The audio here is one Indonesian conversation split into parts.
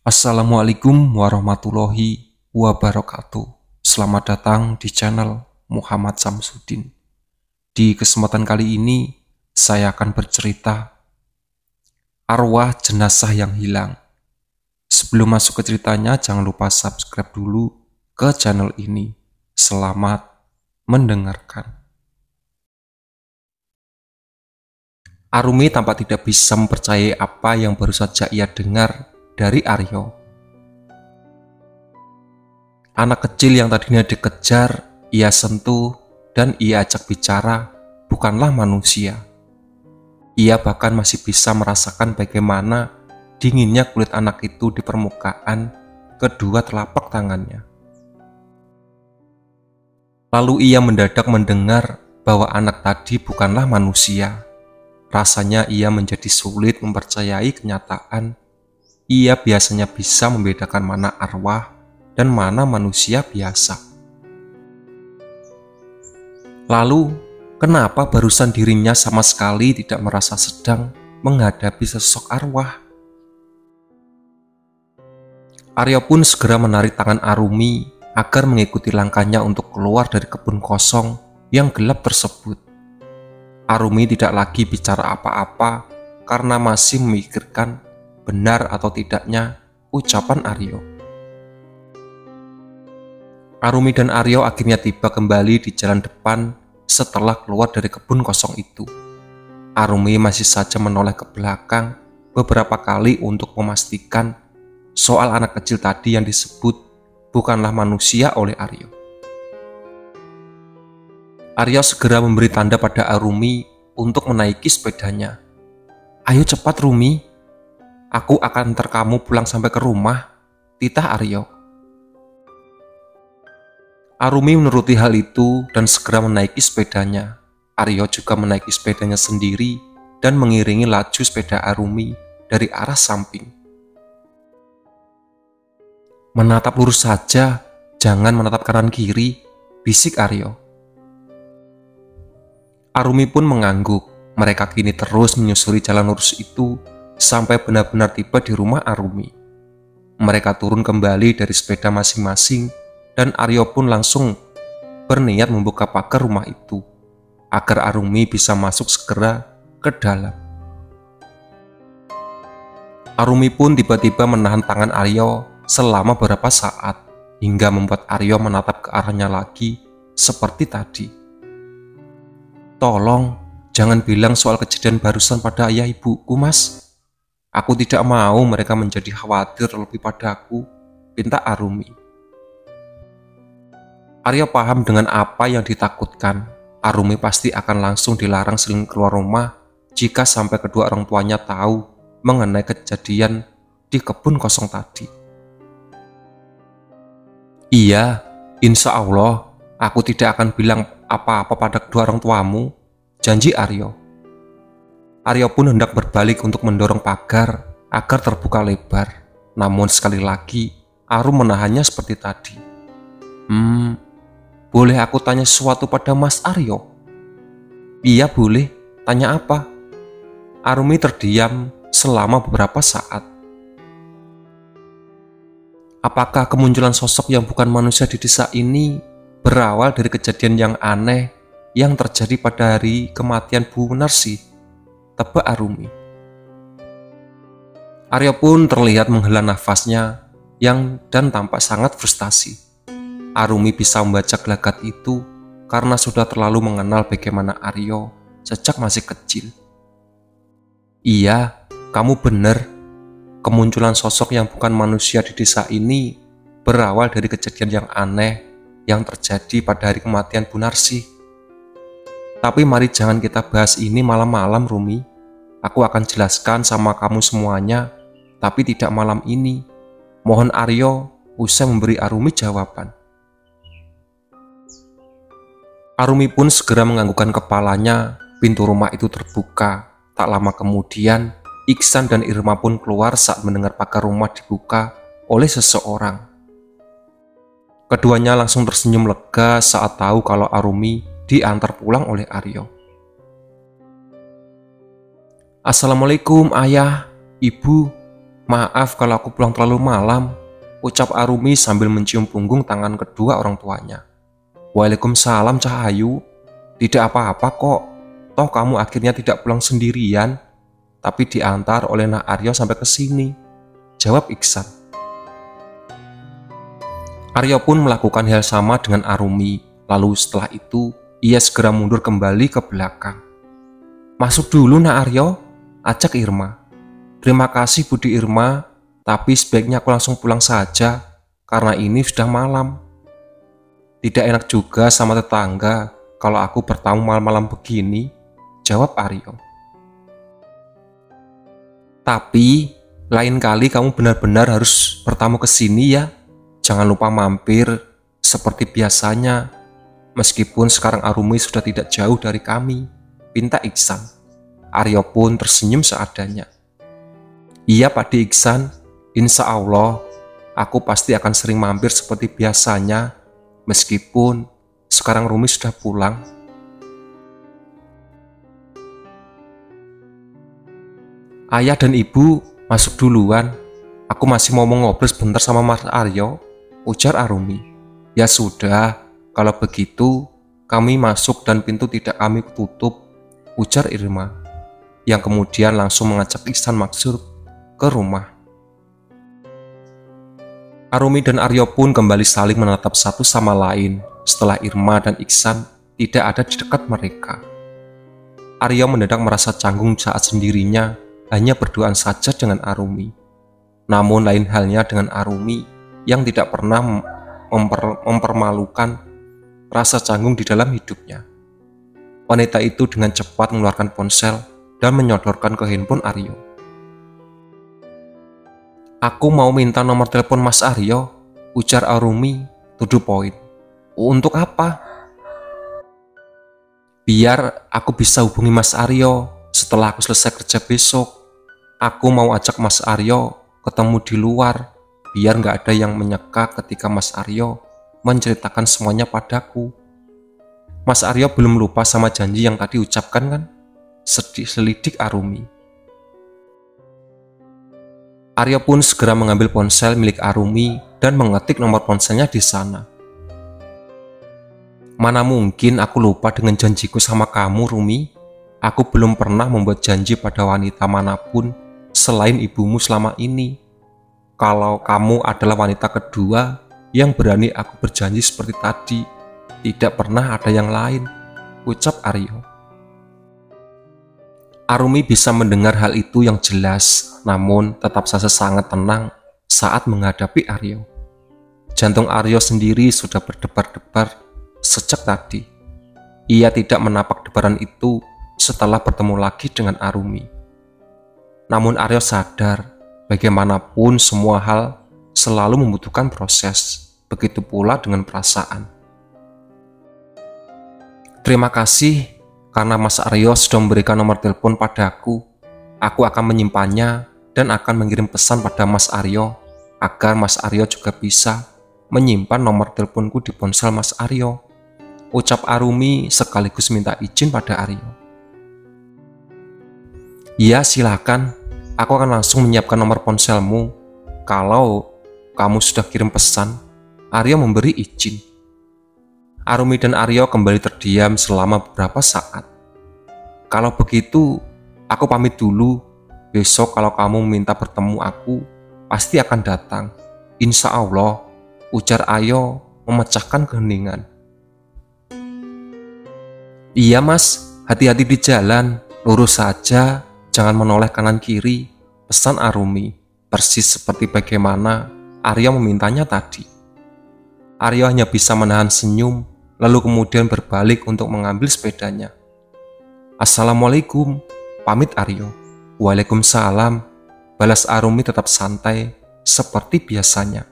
Assalamualaikum warahmatullahi wabarakatuh. Selamat datang di channel Muhammad Samsudin. Di kesempatan kali ini, saya akan bercerita arwah jenazah yang hilang. Sebelum masuk ke ceritanya, jangan lupa subscribe dulu ke channel ini. Selamat mendengarkan. Arumi tampak tidak bisa mempercayai apa yang baru saja ia dengar dari Aryo. Anak kecil yang tadinya dikejar, ia sentuh, dan ia ajak bicara bukanlah manusia. Ia bahkan masih bisa merasakan bagaimana dinginnya kulit anak itu di permukaan kedua telapak tangannya. Lalu ia mendadak mendengar bahwa anak tadi bukanlah manusia. Rasanya ia menjadi sulit mempercayai kenyataan. Ia biasanya bisa membedakan mana arwah dan mana manusia biasa. Lalu, kenapa barusan dirinya sama sekali tidak merasa sedang menghadapi sosok arwah? Aryo pun segera menarik tangan Arumi agar mengikuti langkahnya untuk keluar dari kebun kosong yang gelap tersebut. Arumi tidak lagi bicara apa-apa karena masih memikirkan benar atau tidaknya ucapan Aryo. Arumi dan Aryo akhirnya tiba kembali di jalan depan setelah keluar dari kebun kosong itu. Arumi masih saja menoleh ke belakang beberapa kali untuk memastikan soal anak kecil tadi yang disebut bukanlah manusia oleh Aryo. Aryo segera memberi tanda pada Arumi untuk menaiki sepedanya. "Ayo cepat Rumi, aku akan antar kamu pulang sampai ke rumah," titah Aryo. Arumi menuruti hal itu dan segera menaiki sepedanya. Aryo juga menaiki sepedanya sendiri dan mengiringi laju sepeda Arumi dari arah samping. "Menatap lurus saja, jangan menatap kanan kiri," bisik Aryo. Arumi pun mengangguk. Mereka kini terus menyusuri jalan lurus itu sampai benar-benar tiba di rumah Arumi. Mereka turun kembali dari sepeda masing-masing dan Aryo pun langsung berniat membuka pagar rumah itu agar Arumi bisa masuk segera ke dalam. Arumi pun tiba-tiba menahan tangan Aryo selama beberapa saat hingga membuat Aryo menatap ke arahnya lagi seperti tadi. "Tolong, jangan bilang soal kejadian barusan pada ayah ibuku, Mas. Aku tidak mau mereka menjadi khawatir terlebih padaku," pinta Arumi. Aryo paham dengan apa yang ditakutkan. Arumi pasti akan langsung dilarang sering keluar rumah jika sampai kedua orang tuanya tahu mengenai kejadian di kebun kosong tadi. "Iya, insya Allah aku tidak akan bilang apa-apa pada kedua orang tuamu," janji Aryo. Aryo pun hendak berbalik untuk mendorong pagar agar terbuka lebar. Namun sekali lagi, Arum menahannya seperti tadi. Boleh aku tanya sesuatu pada Mas Aryo?" "Iya boleh, tanya apa?" Arumi terdiam selama beberapa saat. "Apakah kemunculan sosok yang bukan manusia di desa ini berawal dari kejadian yang aneh yang terjadi pada hari kematian Bu Narsi?" tebak Arumi. Aryo pun terlihat menghela nafasnya dan tampak sangat frustasi. Arumi bisa membaca gelagat itu karena sudah terlalu mengenal bagaimana Aryo sejak masih kecil. "Iya, kamu benar. Kemunculan sosok yang bukan manusia di desa ini berawal dari kejadian yang aneh yang terjadi pada hari kematian Bu Narsi. Tapi mari jangan kita bahas ini malam-malam, Rumi. Aku akan jelaskan sama kamu semuanya, tapi tidak malam ini," mohon Aryo usai memberi Arumi jawaban. Arumi pun segera menganggukkan kepalanya. Pintu rumah itu terbuka. Tak lama kemudian, Iksan dan Irma pun keluar saat mendengar pagar rumah dibuka oleh seseorang. Keduanya langsung tersenyum lega saat tahu kalau Arumi diantar pulang oleh Aryo. "Assalamualaikum ayah, ibu," Maaf kalau aku pulang terlalu malam, ucap Arumi sambil mencium punggung tangan kedua orang tuanya. Waalaikumsalam Cahayu, tidak apa-apa kok, toh kamu akhirnya tidak pulang sendirian, tapi diantar oleh Nak Aryo sampai ke sini, jawab Iksan. Aryo pun melakukan hal sama dengan Arumi, lalu setelah itu ia segera mundur kembali ke belakang. Masuk dulu Nak Aryo, ajak Irma. Terima kasih Budi Irma, tapi sebaiknya aku langsung pulang saja, karena ini sudah malam. Tidak enak juga sama tetangga kalau aku bertamu malam-malam begini, jawab Aryo. Tapi, lain kali kamu benar-benar harus bertamu ke sini ya. Jangan lupa mampir seperti biasanya, meskipun sekarang Arumi sudah tidak jauh dari kami, pinta Iksan. Aryo pun tersenyum seadanya. Iya Pak Iksan, insya Allah aku pasti akan sering mampir seperti biasanya, meskipun sekarang Rumi sudah pulang. Ayah dan ibu masuk duluan, aku masih mau ngobrol sebentar sama Mas Aryo, ujar Arumi. Ya sudah, kalau begitu kami masuk dan pintu tidak kami tutup, ujar Irma, yang kemudian langsung mengajak Iksan Maksur ke rumah. Arumi dan Aryo pun kembali saling menatap satu sama lain setelah Irma dan Iksan tidak ada di dekat mereka. Aryo mendadak merasa canggung saat sendirinya hanya berduaan saja dengan Arumi. Namun lain halnya dengan Arumi yang tidak pernah mempermalukan rasa canggung di dalam hidupnya. Wanita itu dengan cepat mengeluarkan ponsel dan menyodorkan ke handphone Aryo. Aku mau minta nomor telepon Mas Aryo, ujar Arumi, to the point. Untuk apa? Biar aku bisa hubungi Mas Aryo setelah aku selesai kerja besok. Aku mau ajak Mas Aryo ketemu di luar, biar gak ada yang menyeka ketika Mas Aryo menceritakan semuanya padaku. Mas Aryo belum lupa sama janji yang tadi ucapkan kan? Selidik Arumi. Aryo pun segera mengambil ponsel milik Arumi dan mengetik nomor ponselnya di sana. Mana mungkin aku lupa dengan janjiku sama kamu, Rumi? Aku belum pernah membuat janji pada wanita manapun selain ibumu selama ini. Kalau kamu adalah wanita kedua yang berani aku berjanji seperti tadi, tidak pernah ada yang lain, ucap Aryo. Arumi bisa mendengar hal itu yang jelas, namun tetap saja sangat tenang saat menghadapi Aryo. Jantung Aryo sendiri sudah berdebar-debar sejak tadi. Ia tidak menapak debaran itu setelah bertemu lagi dengan Arumi. Namun Aryo sadar, bagaimanapun semua hal selalu membutuhkan proses, begitu pula dengan perasaan. Terima kasih karena Mas Aryo sudah memberikan nomor telepon padaku. Aku akan menyimpannya dan akan mengirim pesan pada Mas Aryo agar Mas Aryo juga bisa menyimpan nomor teleponku di ponsel Mas Aryo, ucap Arumi sekaligus minta izin pada Aryo. Iya silakan, aku akan langsung menyiapkan nomor ponselmu. Kalau kamu sudah kirim pesan, Aryo memberi izin. Arumi dan Aryo kembali terdiam selama beberapa saat. Kalau begitu, aku pamit dulu. Besok kalau kamu minta bertemu aku, pasti akan datang. Insya Allah, ujar Aryo memecahkan keheningan. Iya mas, hati-hati di jalan, lurus saja, jangan menoleh kanan kiri, pesan Arumi, persis seperti bagaimana Aryo memintanya tadi. Aryo hanya bisa menahan senyum, lalu kemudian berbalik untuk mengambil sepedanya. Assalamualaikum, pamit Aryo. Waalaikumsalam, balas Arumi tetap santai seperti biasanya.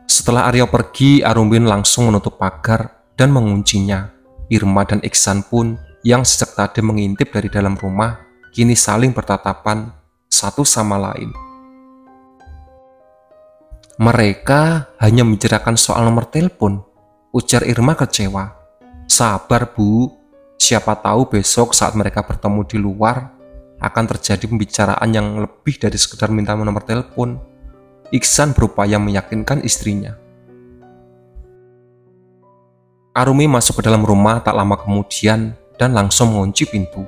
Setelah Aryo pergi, Arumi langsung menutup pagar dan menguncinya. Irma dan Iksan pun yang sejak tadi mengintip dari dalam rumah, kini saling bertatapan satu sama lain. Mereka hanya membicarakan soal nomor telepon, ujar Irma kecewa. Sabar Bu, siapa tahu besok saat mereka bertemu di luar, akan terjadi pembicaraan yang lebih dari sekedar minta nomor telepon. Iksan berupaya meyakinkan istrinya. Arumi masuk ke dalam rumah tak lama kemudian dan langsung mengunci pintu.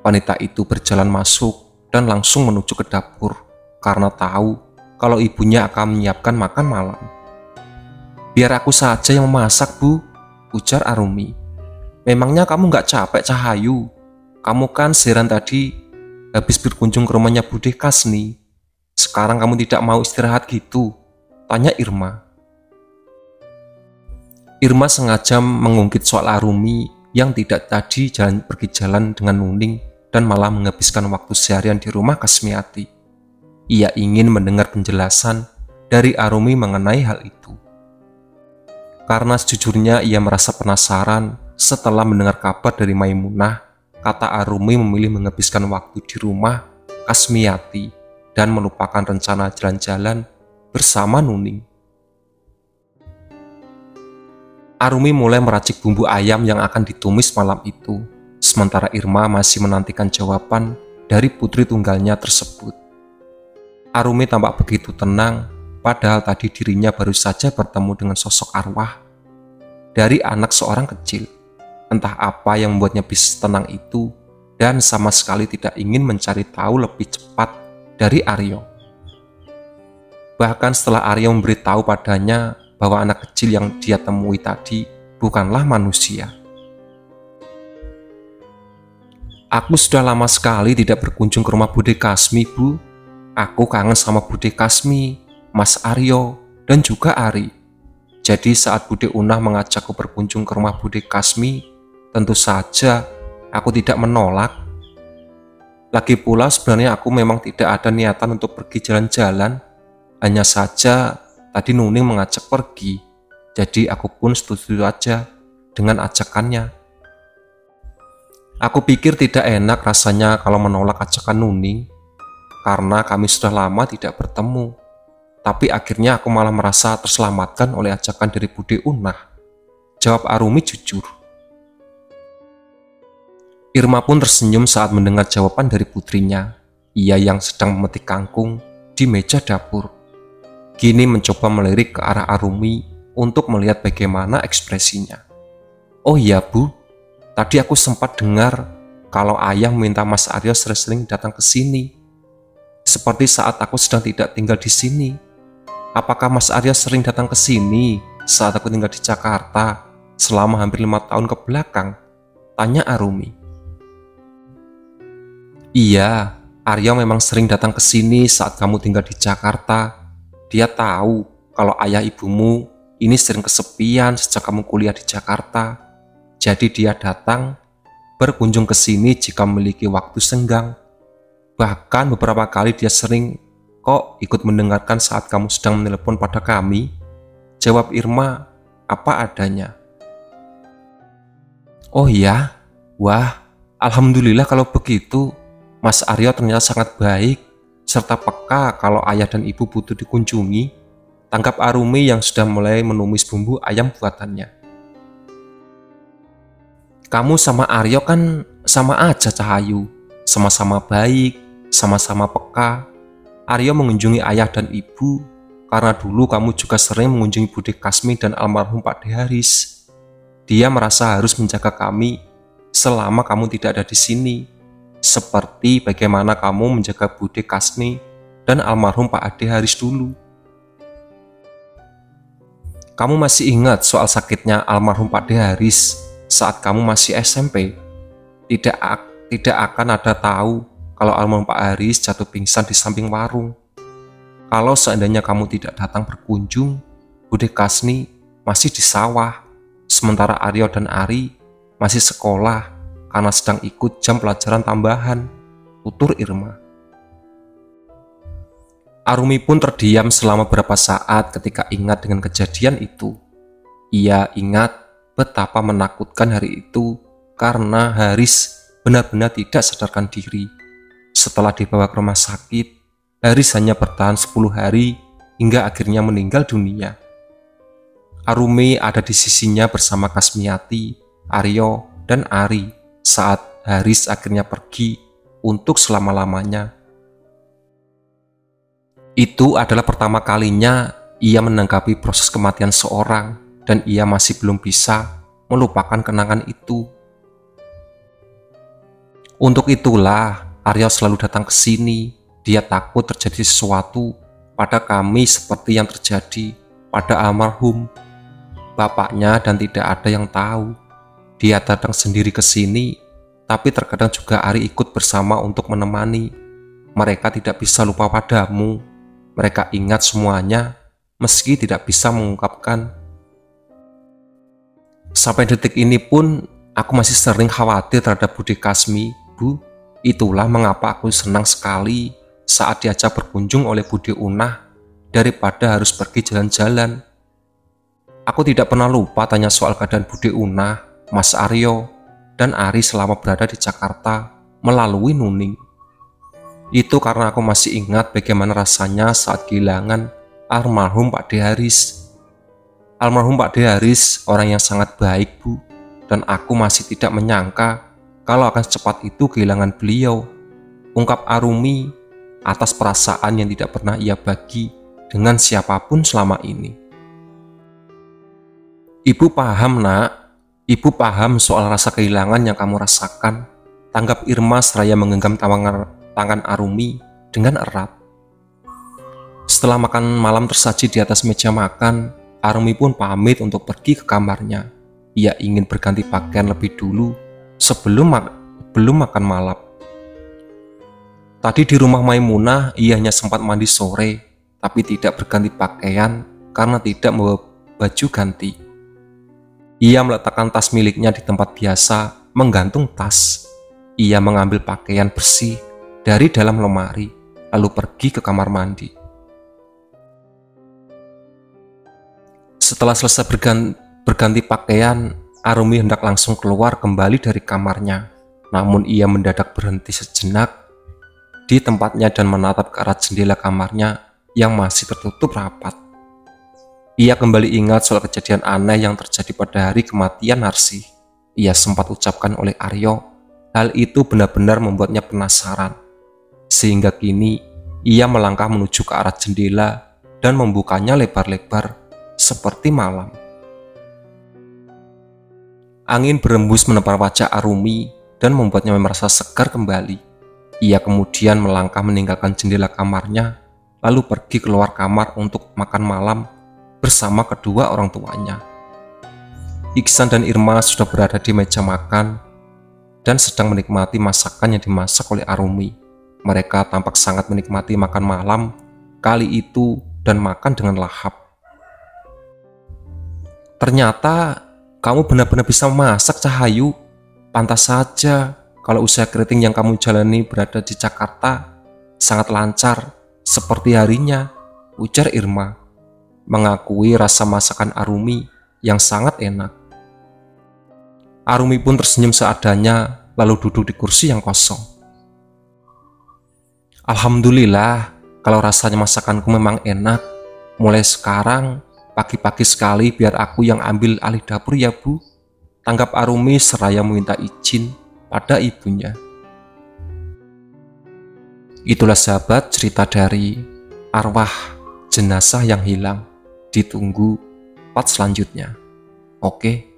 Wanita itu berjalan masuk dan langsung menuju ke dapur karena tahu kalau ibunya akan menyiapkan makan malam. "Biar aku saja yang memasak, Bu," ujar Arumi. "Memangnya kamu nggak capek, Cahayu? Kamu kan siaran tadi habis berkunjung ke rumahnya Bude Kasni. Sekarang kamu tidak mau istirahat gitu?" tanya Irma. Irma sengaja mengungkit soal Arumi yang tidak tadi pergi jalan dengan Nuning dan malah menghabiskan waktu seharian di rumah Kasmiati. Ia ingin mendengar penjelasan dari Arumi mengenai hal itu. Karena sejujurnya ia merasa penasaran setelah mendengar kabar dari Maimunah, kata Arumi memilih menghabiskan waktu di rumah Kasmiati dan melupakan rencana jalan-jalan bersama Nuning. Arumi mulai meracik bumbu ayam yang akan ditumis malam itu, sementara Irma masih menantikan jawaban dari putri tunggalnya tersebut. Arumi tampak begitu tenang, padahal tadi dirinya baru saja bertemu dengan sosok arwah dari anak seorang kecil. Entah apa yang membuatnya bisa tenang itu, dan sama sekali tidak ingin mencari tahu lebih cepat dari Aryo. Bahkan setelah Aryo memberitahu padanya bahwa anak kecil yang dia temui tadi bukanlah manusia. "Aku sudah lama sekali tidak berkunjung ke rumah Bude Kasmi, Bu. Aku kangen sama Bude Kasmi, Mas Aryo, dan juga Ari. Jadi saat Bude Unah mengajakku berkunjung ke rumah Bude Kasmi, tentu saja aku tidak menolak. Lagi pula sebenarnya aku memang tidak ada niatan untuk pergi jalan-jalan. Hanya saja tadi Nuning mengajak pergi, jadi aku pun setuju aja dengan ajakannya. Aku pikir tidak enak rasanya kalau menolak ajakan Nuning, karena kami sudah lama tidak bertemu. Tapi akhirnya aku malah merasa terselamatkan oleh ajakan dari Bude Unah," jawab Arumi jujur. Irma pun tersenyum saat mendengar jawaban dari putrinya. Ia yang sedang memetik kangkung di meja dapur kini mencoba melirik ke arah Arumi untuk melihat bagaimana ekspresinya. "Oh iya, Bu, tadi aku sempat dengar kalau ayah meminta Mas Aryo sering-sering datang ke sini. Seperti saat aku sedang tidak tinggal di sini. Apakah Mas Aryo sering datang ke sini saat aku tinggal di Jakarta selama hampir 5 tahun ke belakang?" tanya Arumi. "Iya, Aryo memang sering datang ke sini saat kamu tinggal di Jakarta. Dia tahu kalau ayah ibumu ini sering kesepian sejak kamu kuliah di Jakarta. Jadi dia datang berkunjung ke sini jika memiliki waktu senggang. Bahkan beberapa kali dia sering kok ikut mendengarkan saat kamu sedang menelepon pada kami," jawab Irma apa adanya. "Oh ya, wah, alhamdulillah kalau begitu. Mas Aryo ternyata sangat baik serta peka kalau ayah dan ibu butuh dikunjungi," tangkap Arumi yang sudah mulai menumis bumbu ayam buatannya. "Kamu sama Aryo kan sama aja, Cahayu. Sama-sama baik, sama-sama peka. Aryo mengunjungi ayah dan ibu karena dulu kamu juga sering mengunjungi Bude Kasmi dan almarhum Pak De Haris. Dia merasa harus menjaga kami selama kamu tidak ada di sini, seperti bagaimana kamu menjaga Bude Kasmi dan almarhum Pak Ade Haris dulu. Kamu masih ingat soal sakitnya almarhum Pak De Haris saat kamu masih SMP? Tidak akan ada tahu kalau almarhum Pak Haris jatuh pingsan di samping warung. Kalau seandainya kamu tidak datang berkunjung, Bude Kasni masih di sawah, sementara Aryo dan Ari masih sekolah karena sedang ikut jam pelajaran tambahan," tutur Irma. Arumi pun terdiam selama beberapa saat ketika ingat dengan kejadian itu. Ia ingat betapa menakutkan hari itu karena Haris benar-benar tidak sadarkan diri. Setelah dibawa ke rumah sakit, Haris hanya bertahan 10 hari hingga akhirnya meninggal dunia. Arumi ada di sisinya bersama Kasmiati, Aryo, dan Ari saat Haris akhirnya pergi untuk selama-lamanya. Itu adalah pertama kalinya ia menanggapi proses kematian seorang dan ia masih belum bisa melupakan kenangan itu. Untuk itulah Aryo selalu datang ke sini. Dia takut terjadi sesuatu pada kami seperti yang terjadi pada almarhum bapaknya dan tidak ada yang tahu. Dia datang sendiri ke sini, tapi terkadang juga Ari ikut bersama untuk menemani. Mereka tidak bisa lupa padamu. Mereka ingat semuanya, meski tidak bisa mengungkapkan. Sampai detik ini pun, aku masih sering khawatir terhadap Bude Kasmi, Bu. Itulah mengapa aku senang sekali saat diajak berkunjung oleh Bude Unah daripada harus pergi jalan-jalan. Aku tidak pernah lupa tanya soal keadaan Bude Unah, Mas Aryo, dan Ari selama berada di Jakarta melalui Nuning. Itu karena aku masih ingat bagaimana rasanya saat kehilangan almarhum Pak De Haris. Almarhum Pak De Haris orang yang sangat baik, Bu, dan aku masih tidak menyangka kalau akan secepat itu kehilangan beliau. Ungkap Arumi atas perasaan yang tidak pernah ia bagi dengan siapapun selama ini. Ibu paham, Nak. Ibu paham soal rasa kehilangan yang kamu rasakan. Tanggap Irma seraya menggenggam tangan Arumi dengan erat. Setelah makan malam tersaji di atas meja makan, Arumi pun pamit untuk pergi ke kamarnya. Ia ingin berganti pakaian lebih dulu sebelum makan malam. Tadi di rumah Maimunah, ia hanya sempat mandi sore, tapi tidak berganti pakaian karena tidak membawa baju ganti. Ia meletakkan tas miliknya di tempat biasa, menggantung tas. Ia mengambil pakaian bersih dari dalam lemari, lalu pergi ke kamar mandi. Setelah selesai berganti pakaian, Arumi hendak langsung keluar kembali dari kamarnya. Namun ia mendadak berhenti sejenak di tempatnya dan menatap ke arah jendela kamarnya yang masih tertutup rapat. Ia kembali ingat soal kejadian aneh yang terjadi pada hari kematian Narsih. Ia sempat ucapkan oleh Aryo. Hal itu benar-benar membuatnya penasaran. Sehingga kini ia melangkah menuju ke arah jendela dan membukanya lebar-lebar seperti malam. Angin berembus menempa wajah Arumi dan membuatnya merasa segar kembali. Ia kemudian melangkah meninggalkan jendela kamarnya, lalu pergi keluar kamar untuk makan malam bersama kedua orang tuanya. Iksan dan Irma sudah berada di meja makan dan sedang menikmati masakan yang dimasak oleh Arumi. Mereka tampak sangat menikmati makan malam kali itu dan makan dengan lahap. Ternyata kamu benar-benar bisa memasak, Cahayu. Pantas saja kalau usaha keriting yang kamu jalani berada di Jakarta sangat lancar seperti harinya, ujar Irma, mengakui rasa masakan Arumi yang sangat enak. Arumi pun tersenyum seadanya lalu duduk di kursi yang kosong. Alhamdulillah, kalau rasanya masakanku memang enak. Mulai sekarang, pagi-pagi sekali biar aku yang ambil alih dapur ya, Bu. Tanggap Arumi seraya meminta izin pada ibunya. Itulah sahabat cerita dari arwah jenazah yang hilang. Ditunggu part selanjutnya. Oke.